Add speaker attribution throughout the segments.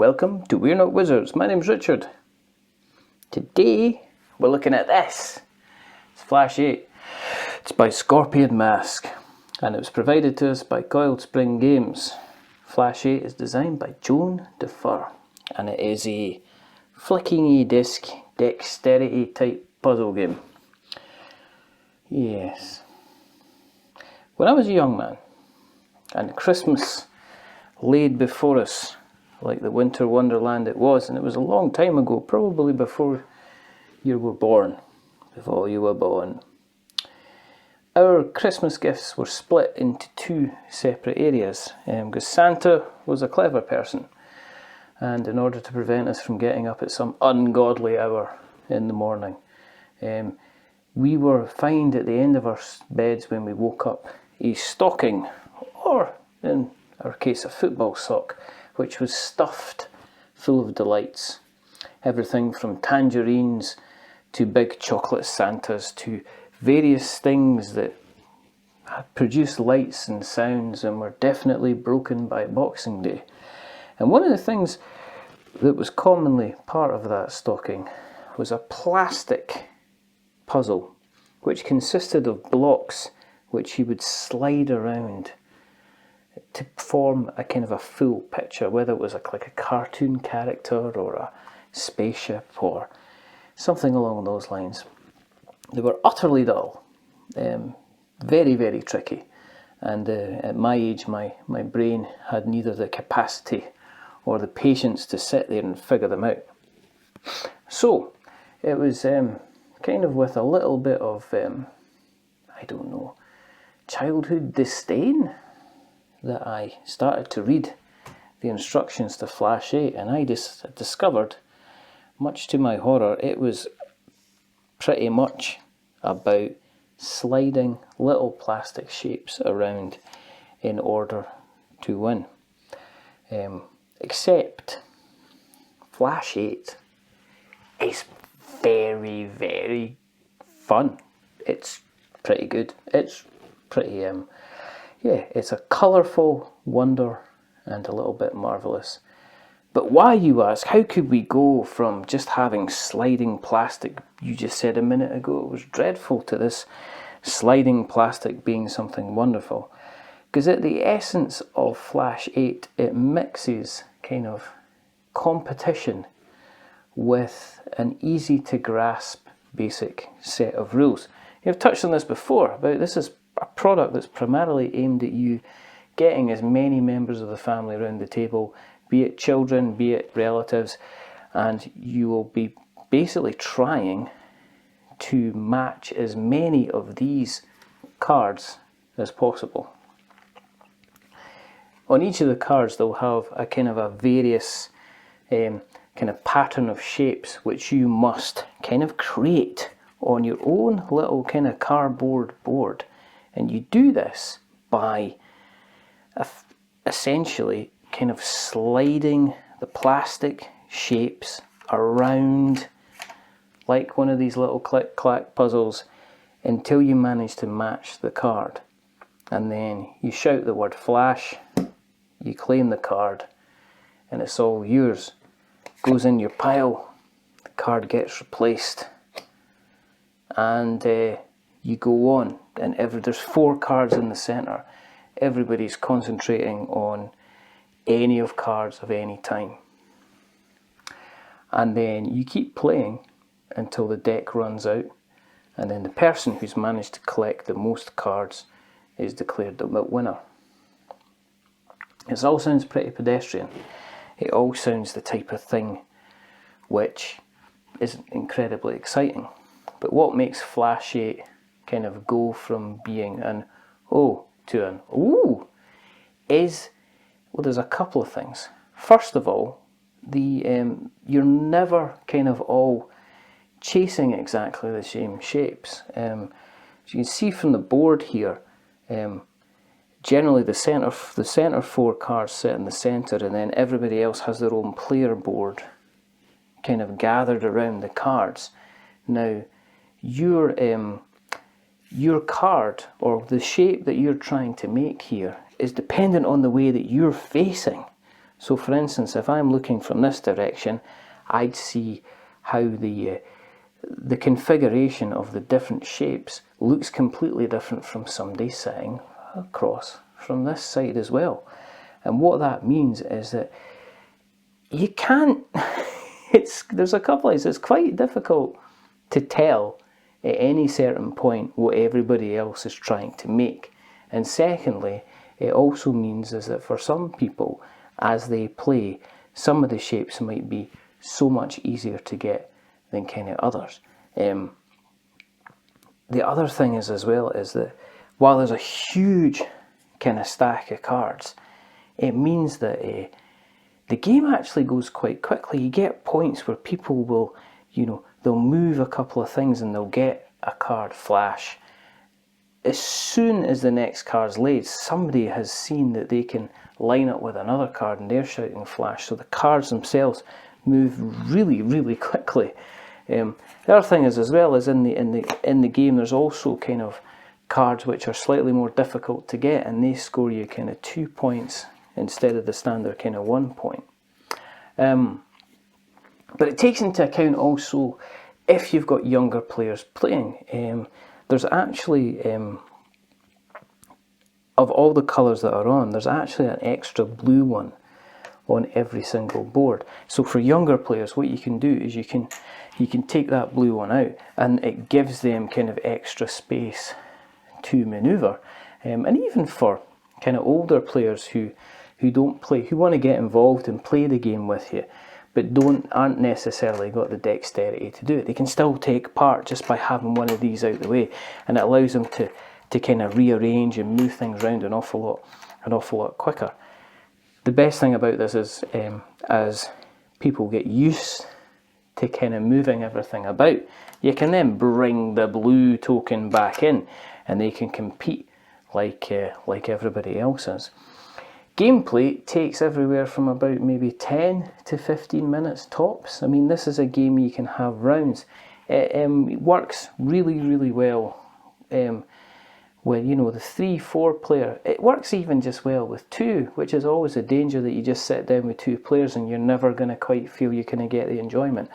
Speaker 1: welcome to We're Not Wizards. My name's Richard. Today we're looking at this. It's Flash 8. It's by Scorpion Masque and it was provided to us by Coiledspring Games. Flash 8 is designed by Joan Defer and it is a flicking disc dexterity type puzzle game. Yes. When I was a young man and Christmas laid before us like the winter wonderland it was, and it was a long time ago, probably before you were born, Our Christmas gifts were split into two separate areas because Santa was a clever person, and in order to prevent us from getting up at some ungodly hour in the morning, we were fined at the end of our beds when we woke up a stocking, or in our case a football sock, which was stuffed full of delights. Everything from tangerines to big chocolate Santas to various things that produced lights and sounds and were definitely broken by Boxing Day. And one of the things that was commonly part of that stocking was a plastic puzzle which consisted of blocks which you would slide around to form a kind of a full picture, whether it was like a cartoon character or a spaceship or something along those lines. They were utterly dull, very, very tricky, and at my age my brain had neither the capacity or the patience to sit there and figure them out. So it was kind of with a little bit of, childhood disdain that I started to read the instructions to Flash 8, and I just discovered, much to my horror, it was pretty much about sliding little plastic shapes around in order to win. Except Flash 8 is very, very fun. It's pretty good. It's pretty it's a colourful wonder and a little bit marvellous. But why, you ask? How could we go from just having sliding plastic, you just said a minute ago it was dreadful, to this sliding plastic being something wonderful? Because at the essence of Flash 8, it mixes kind of competition with an easy to grasp basic set of rules. You've touched on this before, about this is a product that's primarily aimed at you getting as many members of the family around the table, be it children, be it relatives, and you will be basically trying to match as many of these cards as possible. On each of the cards they'll have a kind of a various kind of pattern of shapes which you must kind of create on your own little kind of cardboard board. And you do this by essentially kind of sliding the plastic shapes around like one of these little click-clack puzzles until you manage to match the card. And then you shout the word Flash, you claim the card, and it's all yours. Goes in your pile, the card gets replaced, and you go on. And there's 4 cards in the centre. Everybody's concentrating on any of cards of any time. And then you keep playing until the deck runs out, and then the person who's managed to collect the most cards is declared the winner. It all sounds pretty pedestrian. It all sounds the type of thing which is incredibly exciting. But what makes Flash 8 kind of go from being an oh to an ooh is, well, there's a couple of things. First of all, you're never kind of all chasing exactly the same shapes. As you can see from the board here, generally the centre 4 cards sit in the centre, and then everybody else has their own player board kind of gathered around the cards. Now, your card, or the shape that you're trying to make here, is dependent on the way that you're facing. So for instance, if I'm looking from this direction, I'd see how the configuration of the different shapes looks completely different from somebody sitting across from this side as well. And what that means is that you can't, there's a couple of ways, it's quite difficult to tell at any certain point what everybody else is trying to make. And secondly, it also means is that for some people, as they play, some of the shapes might be so much easier to get than kind of others. The other thing is as well is that while there's a huge kind of stack of cards, it means that the game actually goes quite quickly. You get points where people will, they'll move a couple of things and they'll get a card flash. As soon as the next card's laid, somebody has seen that they can line up with another card and they're shouting flash. So the cards themselves move really, really quickly. The other thing is as well is in the game there's also kind of cards which are slightly more difficult to get, and they score you kind of 2 points instead of the standard kind of 1 point. But it takes into account also if you've got younger players playing. There's actually, of all the colours that are on, there's actually an extra blue one on every single board. So for younger players, what you can do is you can take that blue one out, and it gives them kind of extra space to manoeuvre. And even for kind of older players who don't play, who want to get involved and play the game with you, but aren't necessarily got the dexterity to do it, they can still take part just by having one of these out the way, and it allows them to kind of rearrange and move things around an awful lot quicker. The best thing about this is as people get used to kind of moving everything about, you can then bring the blue token back in and they can compete like everybody else is. Gameplay takes everywhere from about maybe 10 to 15 minutes tops. I mean, this is a game you can have rounds. It works really, really well with, the 3-4 player. It works even just well with 2, which is always a danger that you just sit down with 2 players and you're never going to quite feel you can get the enjoyment.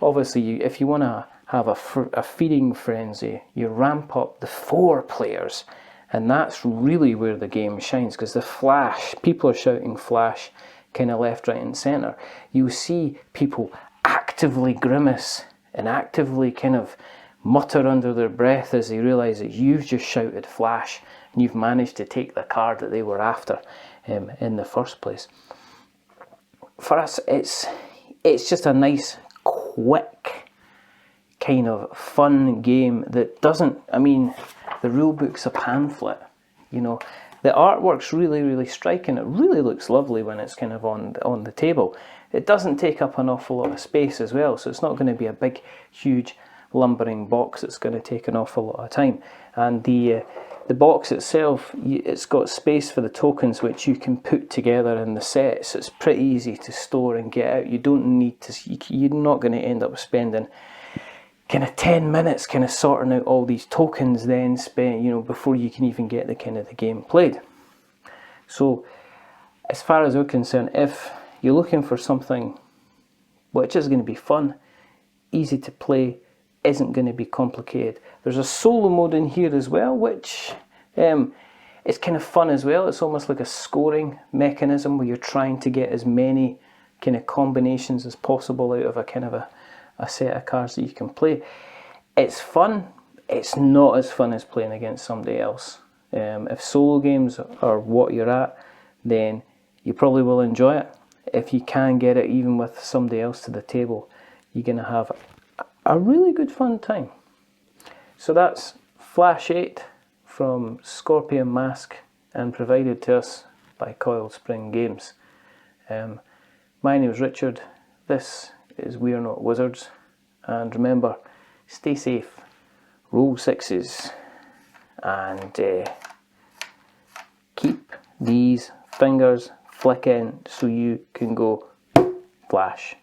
Speaker 1: Obviously, if you want to have a feeding frenzy, you ramp up the 4 players. And that's really where the game shines, because the flash, people are shouting flash kind of left, right and centre. You see people actively grimace and actively kind of mutter under their breath as they realise that you've just shouted flash and you've managed to take the card that they were after in the first place. For us, it's just a nice, quick, kind of fun game that doesn't, the rule book's a pamphlet, the artwork's really, really striking. It really looks lovely when it's kind of on the table. It doesn't take up an awful lot of space as well, so it's not going to be a big, huge, lumbering box that's going to take an awful lot of time. And the box itself, it's got space for the tokens which you can put together in the set, so it's pretty easy to store and get out. You don't need to, you're not going to end up spending kind of 10 minutes kind of sorting out all these tokens then before you can even get the game played. So as far as we're concerned, if you're looking for something which is going to be fun, easy to play, isn't going to be complicated. There's a solo mode in here as well, which is kind of fun as well. It's almost like a scoring mechanism where you're trying to get as many kind of combinations as possible out of a set of cards that you can play. It's fun. It's not as fun as playing against somebody else. If solo games are what you're at, then you probably will enjoy it. If you can get it even with somebody else to the table, you're going to have a really good fun time. So that's Flash 8 from Scorpion Masque and provided to us by Coiledspring Games. My name is Richard. This is We're Not Wizards, and remember, stay safe, roll 6s, and keep these fingers flicking so you can go flash.